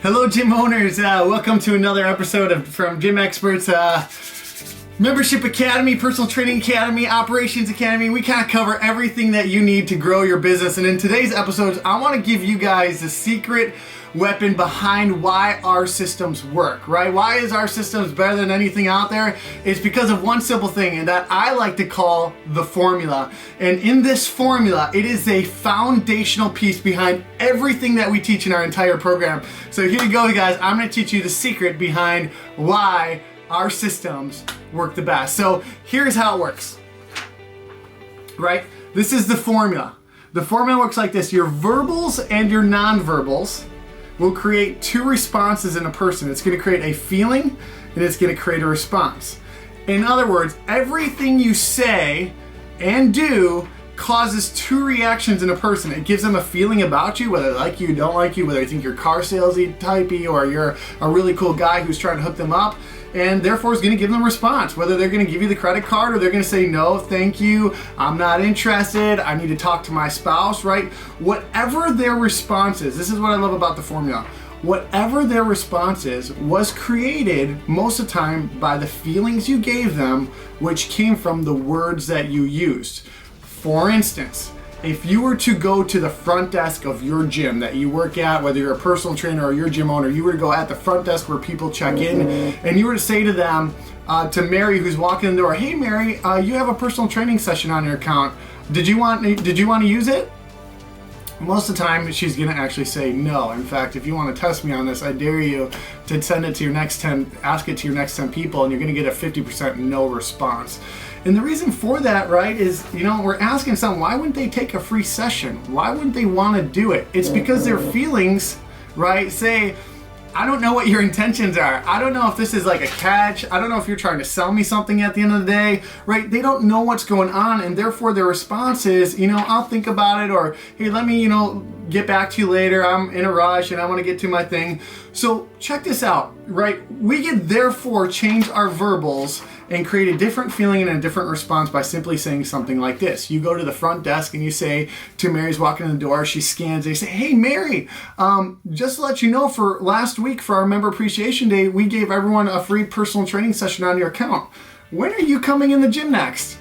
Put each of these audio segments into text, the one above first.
Hello, gym owners. Welcome to another episode from Gym Experts Membership Academy, Personal Training Academy, Operations Academy. We kind of cover everything that you need to grow your business. And in today's episodes, I want to give you guys the secret weapon behind why our systems work, right? Why is our systems better than anything out there? It's because of one simple thing, and that I like to call the formula. And in this formula, it is a foundational piece behind everything that we teach in our entire program. So here you go, guys. I'm going to teach you the secret behind why our systems work the best. So here's how it works, right? This is the formula. The formula works like this. Your verbals and your nonverbals will create two responses in a person. It's going to create a feeling and it's going to create a response. In other words, everything you say and do causes two reactions in a person. It gives them a feeling about you, whether they like you, don't like you, whether they think you're car salesy typey or you're a really cool guy who's trying to hook them up, and therefore is going to give them a response, whether they're going to give you the credit card or they're going to say, no, thank you, I'm not interested, I need to talk to my spouse, right? Whatever their response is, this is what I love about the formula. Whatever their response is was created most of the time by the feelings you gave them, which came from the words that you used. For instance, if you were to go to the front desk of your gym that you work at, whether you're a personal trainer or you're a gym owner, you were to go at the front desk where people check in, and you were to say to them, to Mary who's walking in the door, hey Mary, you have a personal training session on your account. Did you want to use it? Most of the time she's going to actually say no. In fact, if you want to test me on this, I dare you to send it to your next 10, ask it to your next 10 people, and you're going to get a 50% no response. And the reason for that, right, is, we're asking someone, why wouldn't they take a free session? Why wouldn't they want to do it? It's because their feelings, right, say, I don't know what your intentions are. I don't know if this is like a catch. I don't know if you're trying to sell me something at the end of the day, right? They don't know what's going on, and therefore their response is, I'll think about it, or hey, let me, get back to you later. I'm in a rush and I want to get to my thing. So check this out, right? We can therefore change our verbals and create a different feeling and a different response by simply saying something like this. You go to the front desk and you say to Mary's walking in the door, she scans, they say, hey Mary, just to let you know, for last week for our Member Appreciation Day, we gave everyone a free personal training session on your account. When are you coming in the gym next?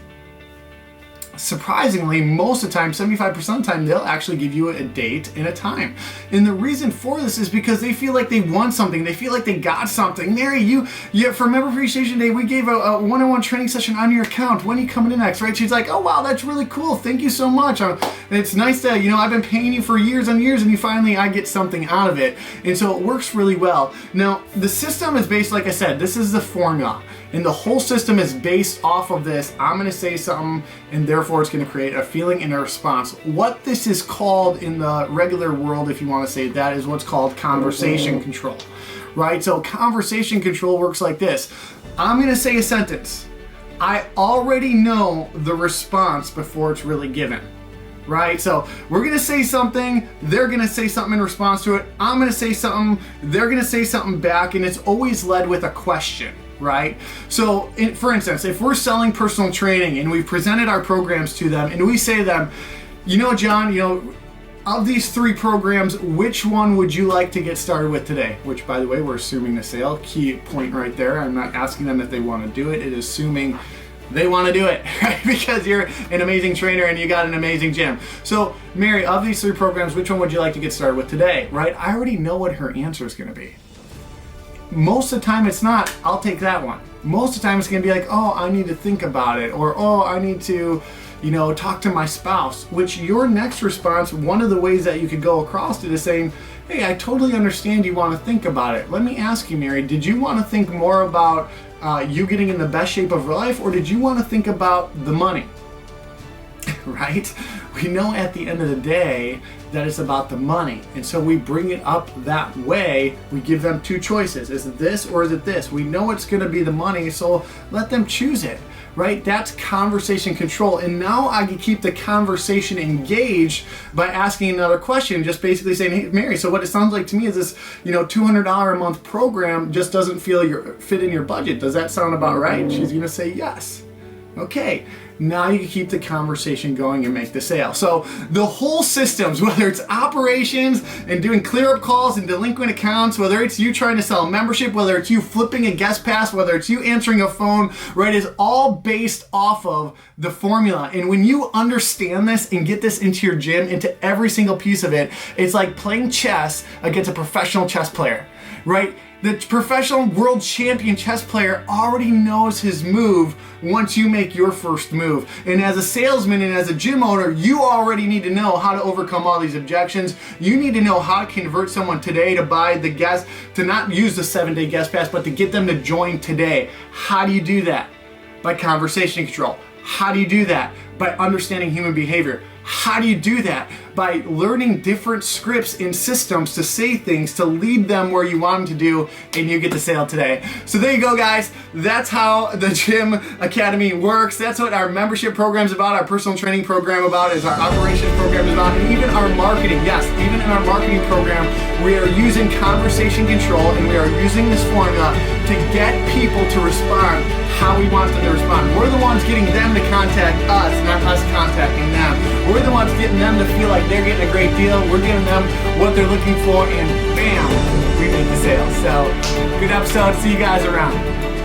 Surprisingly, most of the time, 75% of the time, they'll actually give you a date and a time. And the reason for this is because they feel like they won something. They feel like they got something. Mary, you for Member Appreciation Day, we gave a one-on-one training session on your account. When are you coming in next, right? She's like, oh, wow, that's really cool. Thank you so much. It's nice that, I've been paying you for years and years, and I get something out of it. And so it works really well. Now, the system is based, like I said, this is the formula. And the whole system is based off of this. I'm going to say something, and therefore it's going to create a feeling and a response. What this is called in the regular world, if you want to say that, is what's called conversation control, right? So conversation control works like this. I'm going to say a sentence. I already know the response before it's really given. Right? So we're going to say something, they're going to say something in response to it, I'm going to say something, they're going to say something back, and it's always led with a question, right? So for instance, if we're selling personal training and we've presented our programs to them and we say to them, John, of these three programs, which one would you like to get started with today? Which, by the way, we're assuming the sale. Key point right there. I'm not asking them if they want to do it. It is assuming they want to do it, right? Because you're an amazing trainer and you got an amazing gym. So, Mary, of these three programs, which one would you like to get started with today, right? I already know what her answer is going to be. Most of the time it's not, I'll take that one. Most of the time it's going to be like, oh, I need to think about it, or oh, I need to, talk to my spouse, which your next response, one of the ways that you could go across it is saying, hey, I totally understand you want to think about it. Let me ask you, Mary, did you want to think more about you getting in the best shape of your life, or did you want to think about the money? Right? We know at the end of the day that it's about the money, and so we bring it up that way. We give them two choices. Is it this or is it this? We know it's going to be the money, so let them choose it. Right? That's conversation control. And now I can keep the conversation engaged by asking another question, just basically saying, hey, Mary, so what it sounds like to me is this, $200 a month program just doesn't fit in your budget. Does that sound about right? She's going to say yes. Okay. Now you can keep the conversation going and make the sale. So the whole systems, whether it's operations and doing clear up calls and delinquent accounts, whether it's you trying to sell a membership, whether it's you flipping a guest pass, whether it's you answering a phone, right, is all based off of the formula. And when you understand this and get this into your gym, into every single piece of it, it's like playing chess against a professional chess player, right? The professional world champion chess player already knows his move once you make your first move. And as a salesman and as a gym owner, you already need to know how to overcome all these objections. You need to know how to convert someone today to buy the guest, to not use the 7-day guest pass, but to get them to join today. How do you do that? By conversation control. How do you do that? By understanding human behavior. How do you do that? By learning different scripts and systems to say things to lead them where you want them to do, and you get the sale today. So there you go, guys. That's how the Gym Academy works. That's what our membership program is about, our personal training program about, is our operation program is about, and even our marketing. Yes, even in our marketing program, we are using conversation control, and we are using this formula to get people to respond how we want them to respond. We're the ones getting them to contact us, not us contacting them. We're the ones getting them to feel like they're getting a great deal. We're giving them what they're looking for, and bam, we make the sale. So, good episode. See you guys around.